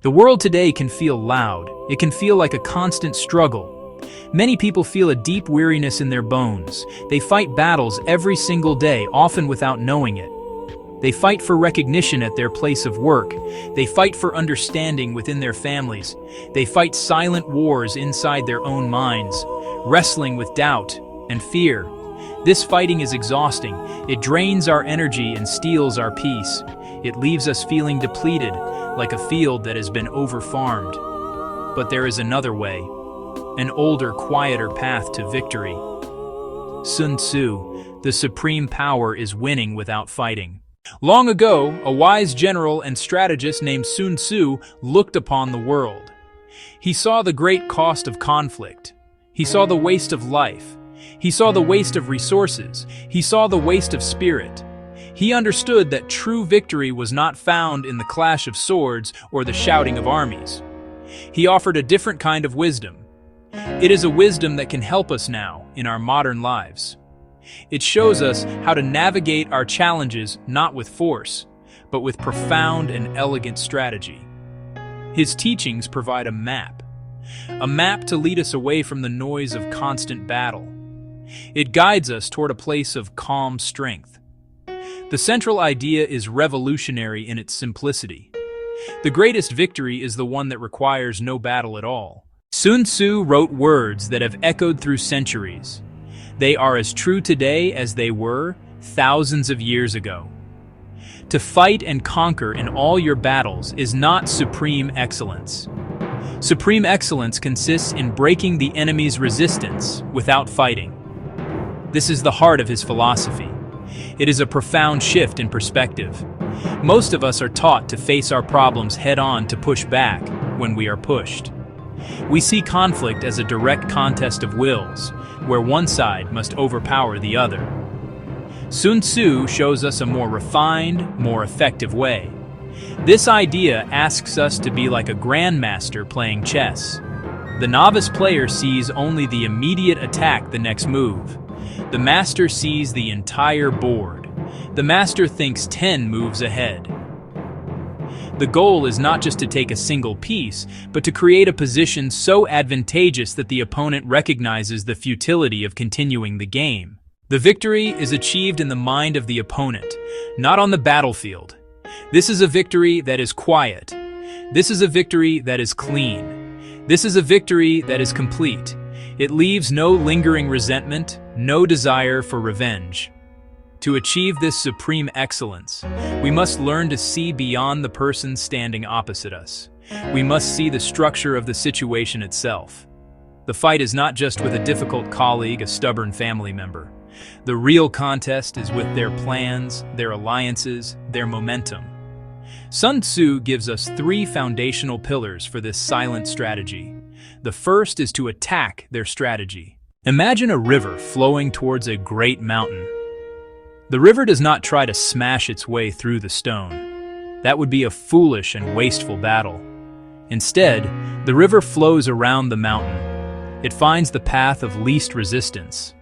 The world today can feel loud. It can feel like a constant struggle. Many people feel a deep weariness in their bones. They fight battles every single day, often without knowing it. They fight for recognition at their place of work. They fight for understanding within their families. They fight silent wars inside their own minds, wrestling with doubt and fear. This fighting is exhausting. It drains our energy and steals our peace. It leaves us feeling depleted, like a field that has been overfarmed. But there is another way, an older, quieter path to victory. Sun Tzu, the supreme power is winning without fighting. Long ago, a wise general and strategist named Sun Tzu looked upon the world. He saw the great cost of conflict. He saw the waste of life. He saw the waste of resources. He saw the waste of spirit. He understood that true victory was not found in the clash of swords or the shouting of armies. He offered a different kind of wisdom. It is a wisdom that can help us now in our modern lives. It shows us how to navigate our challenges not with force, but with profound and elegant strategy. His teachings provide a map to lead us away from the noise of constant battle. It guides us toward a place of calm strength. The central idea is revolutionary in its simplicity. The greatest victory is the one that requires no battle at all. Sun Tzu wrote words that have echoed through centuries. They are as true today as they were thousands of years ago. To fight and conquer in all your battles is not supreme excellence. Supreme excellence consists in breaking the enemy's resistance without fighting. This is the heart of his philosophy. It is a profound shift in perspective. Most of us are taught to face our problems head-on, to push back when we are pushed. We see conflict as a direct contest of wills, where one side must overpower the other. Sun Tzu shows us a more refined, more effective way. This idea asks us to be like a grandmaster playing chess. The novice player sees only the immediate attack, the next move. The master sees the entire board. The master thinks 10 moves ahead. The goal is not just to take a single piece, but to create a position so advantageous that the opponent recognizes the futility of continuing the game. The victory is achieved in the mind of the opponent, not on the battlefield. This is a victory that is quiet. This is a victory that is clean. This is a victory that is complete. It leaves no lingering resentment, no desire for revenge. To achieve this supreme excellence, we must learn to see beyond the person standing opposite us. We must see the structure of the situation itself. The fight is not just with a difficult colleague, a stubborn family member. The real contest is with their plans, their alliances, their momentum. Sun Tzu gives us 3 foundational pillars for this silent strategy. The first is to attack their strategy. Imagine a river flowing towards a great mountain. The river does not try to smash its way through the stone. That would be a foolish and wasteful battle. Instead, the river flows around the mountain. It finds the path of least resistance.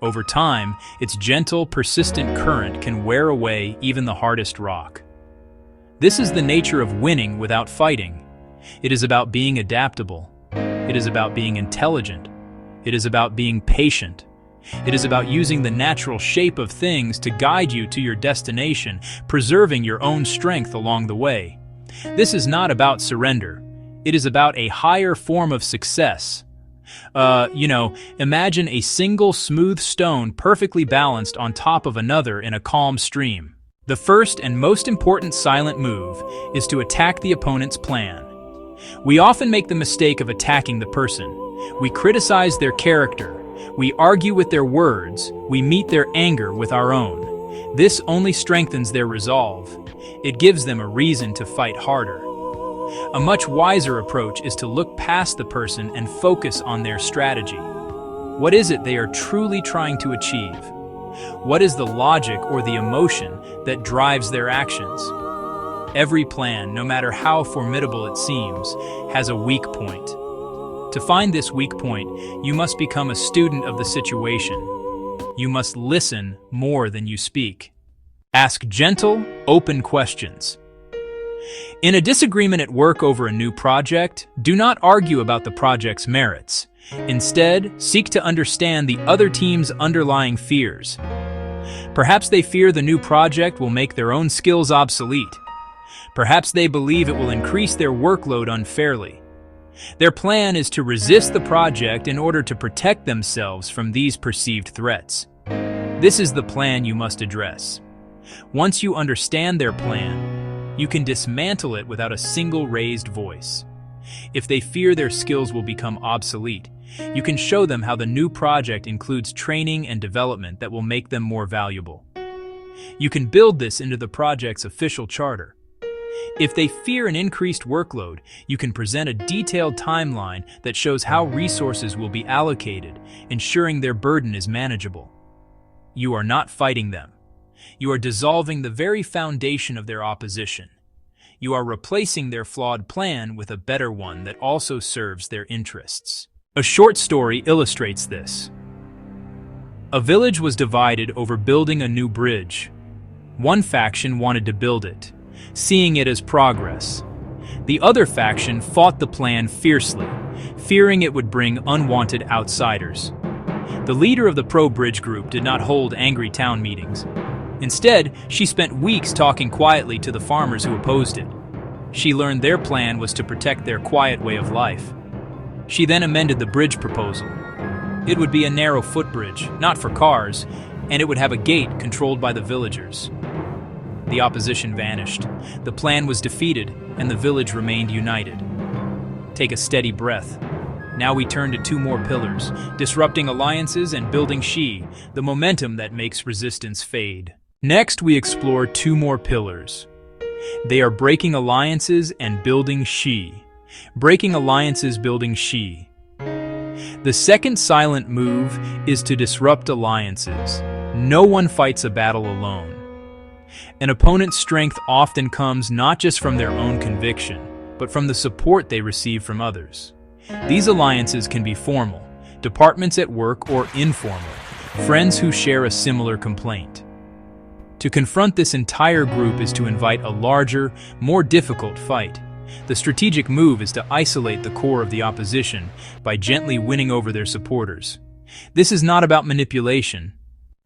Over time, its gentle, persistent current can wear away even the hardest rock. This is the nature of winning without fighting. It is about being adaptable. It is about being intelligent. It is about being patient. It is about using the natural shape of things to guide you to your destination, preserving your own strength along the way. This is not about surrender. It is about a higher form of success. Imagine a single smooth stone perfectly balanced on top of another in a calm stream. The first and most important silent move is to attack the opponent's plan. We often make the mistake of attacking the person. We criticize their character. We argue with their words. We meet their anger with our own. This only strengthens their resolve. It gives them a reason to fight harder. A much wiser approach is to look past the person and focus on their strategy. What is it they are truly trying to achieve? What is the logic or the emotion that drives their actions? Every plan, no matter how formidable it seems, has a weak point. To find this weak point, you must become a student of the situation. You must listen more than you speak. Ask gentle, open questions. In a disagreement at work over a new project, do not argue about the project's merits. Instead, seek to understand the other team's underlying fears. Perhaps they fear the new project will make their own skills obsolete. Perhaps they believe it will increase their workload unfairly. Their plan is to resist the project in order to protect themselves from these perceived threats. This is the plan you must address. Once you understand their plan, you can dismantle it without a single raised voice. If they fear their skills will become obsolete, you can show them how the new project includes training and development that will make them more valuable. You can build this into the project's official charter. If they fear an increased workload, you can present a detailed timeline that shows how resources will be allocated, ensuring their burden is manageable. You are not fighting them. You are dissolving the very foundation of their opposition. You are replacing their flawed plan with a better one that also serves their interests. A short story illustrates this. A village was divided over building a new bridge. One faction wanted to build it, seeing it as progress. The other faction fought the plan fiercely, fearing it would bring unwanted outsiders. The leader of the pro-bridge group did not hold angry town meetings. Instead, she spent weeks talking quietly to the farmers who opposed it. She learned their plan was to protect their quiet way of life. She then amended the bridge proposal. It would be a narrow footbridge, not for cars, and it would have a gate controlled by the villagers. The opposition vanished. The plan was defeated, and the village remained united. Take a steady breath. Now we turn to two more pillars, disrupting alliances and building Shi, the momentum that makes resistance fade. Next, we explore two more pillars. They are breaking alliances and building Shi. Breaking alliances, building Shi. The second silent move is to disrupt alliances. No one fights a battle alone. An opponent's strength often comes not just from their own conviction, but from the support they receive from others. These alliances can be formal, departments at work, or informal, friends who share a similar complaint. To confront this entire group is to invite a larger, more difficult fight. The strategic move is to isolate the core of the opposition by gently winning over their supporters. This is not about manipulation.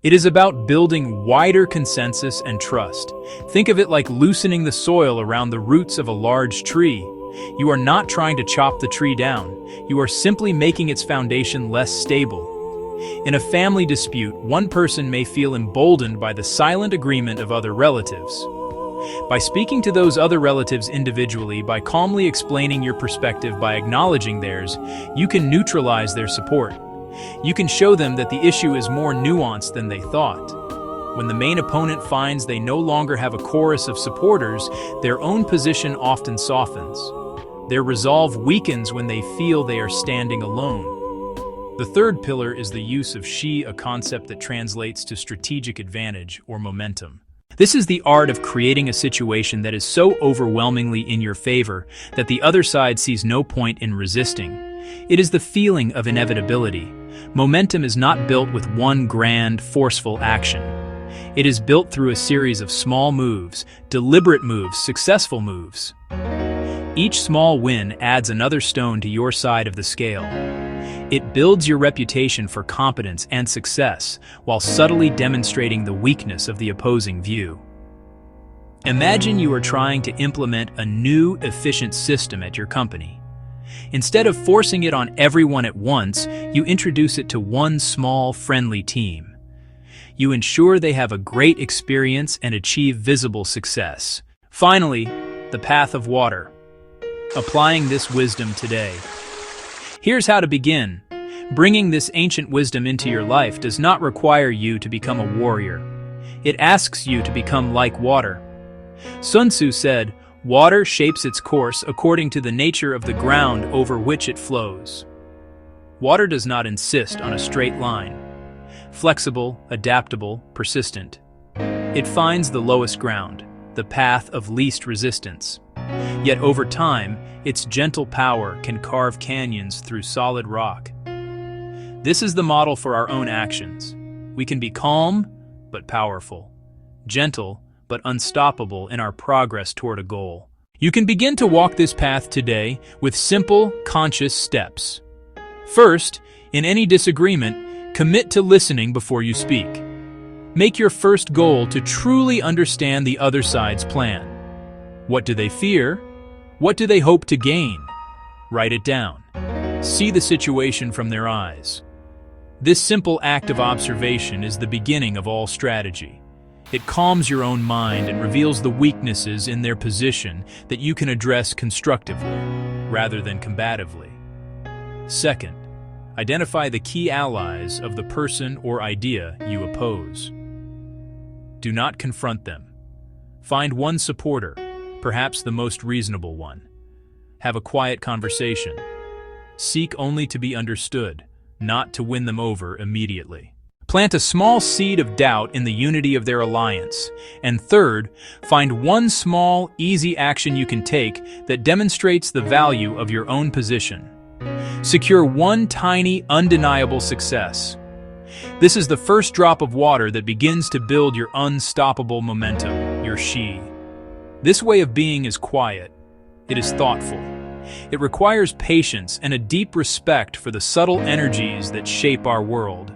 It is about building wider consensus and trust. Think of it like loosening the soil around the roots of a large tree. You are not trying to chop the tree down. You are simply making its foundation less stable. In a family dispute, one person may feel emboldened by the silent agreement of other relatives. By speaking to those other relatives individually, by calmly explaining your perspective, by acknowledging theirs, you can neutralize their support. You can show them that the issue is more nuanced than they thought. When the main opponent finds they no longer have a chorus of supporters, their own position often softens. Their resolve weakens when they feel they are standing alone. The third pillar is the use of Shi, a concept that translates to strategic advantage or momentum. This is the art of creating a situation that is so overwhelmingly in your favor that the other side sees no point in resisting. It is the feeling of inevitability. Momentum is not built with one grand, forceful action. It is built through a series of small moves, deliberate moves, successful moves. Each small win adds another stone to your side of the scale. It builds your reputation for competence and success while subtly demonstrating the weakness of the opposing view. Imagine you are trying to implement a new, efficient system at your company. Instead of forcing it on everyone at once, you introduce it to one small, friendly team. You ensure they have a great experience and achieve visible success. Finally, the path of water. Applying this wisdom today. Here's how to begin. Bringing this ancient wisdom into your life does not require you to become a warrior. It asks you to become like water. Sun Tzu said, "Water shapes its course according to the nature of the ground over which it flows." Water does not insist on a straight line. Flexible, adaptable, persistent. It finds the lowest ground, the path of least resistance. Yet over time, its gentle power can carve canyons through solid rock. This is the model for our own actions. We can be calm, but powerful, gentle, but unstoppable in our progress toward a goal. You can begin to walk this path today with simple, conscious steps. First, in any disagreement, commit to listening before you speak. Make your first goal to truly understand the other side's plan. What do they fear? What do they hope to gain? Write it down. See the situation from their eyes. This simple act of observation is the beginning of all strategy. It calms your own mind and reveals the weaknesses in their position that you can address constructively, rather than combatively. Second, identify the key allies of the person or idea you oppose. Do not confront them. Find one supporter, perhaps the most reasonable one. Have a quiet conversation. Seek only to be understood, not to win them over immediately. Plant a small seed of doubt in the unity of their alliance. And third, find one small, easy action you can take that demonstrates the value of your own position. Secure one tiny, undeniable success. This is the first drop of water that begins to build your unstoppable momentum, your shi. This way of being is quiet. It is thoughtful. It requires patience and a deep respect for the subtle energies that shape our world.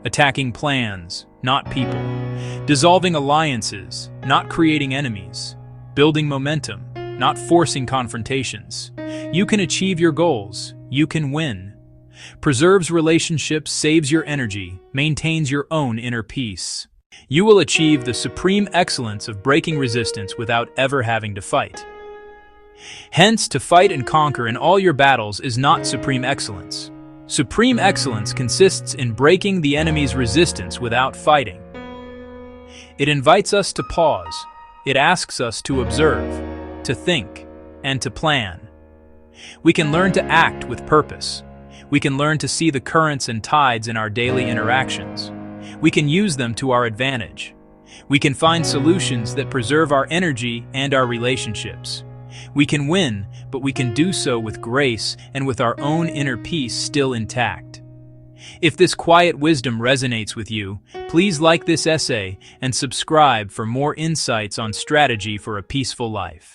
Attacking plans, not people. Dissolving alliances, not creating enemies. Building momentum, not forcing confrontations. You can achieve your goals. You can win. Preserves relationships, saves your energy, maintains your own inner peace. You will achieve the supreme excellence of breaking resistance without ever having to fight. Hence, to fight and conquer in all your battles is not supreme excellence. Supreme excellence consists in breaking the enemy's resistance without fighting. It invites us to pause. It asks us to observe, to think, and to plan. We can learn to act with purpose. We can learn to see the currents and tides in our daily interactions. We can use them to our advantage. We can find solutions that preserve our energy and our relationships. We can win, but we can do so with grace and with our own inner peace still intact. If this quiet wisdom resonates with you, please like this essay and subscribe for more insights on strategy for a peaceful life.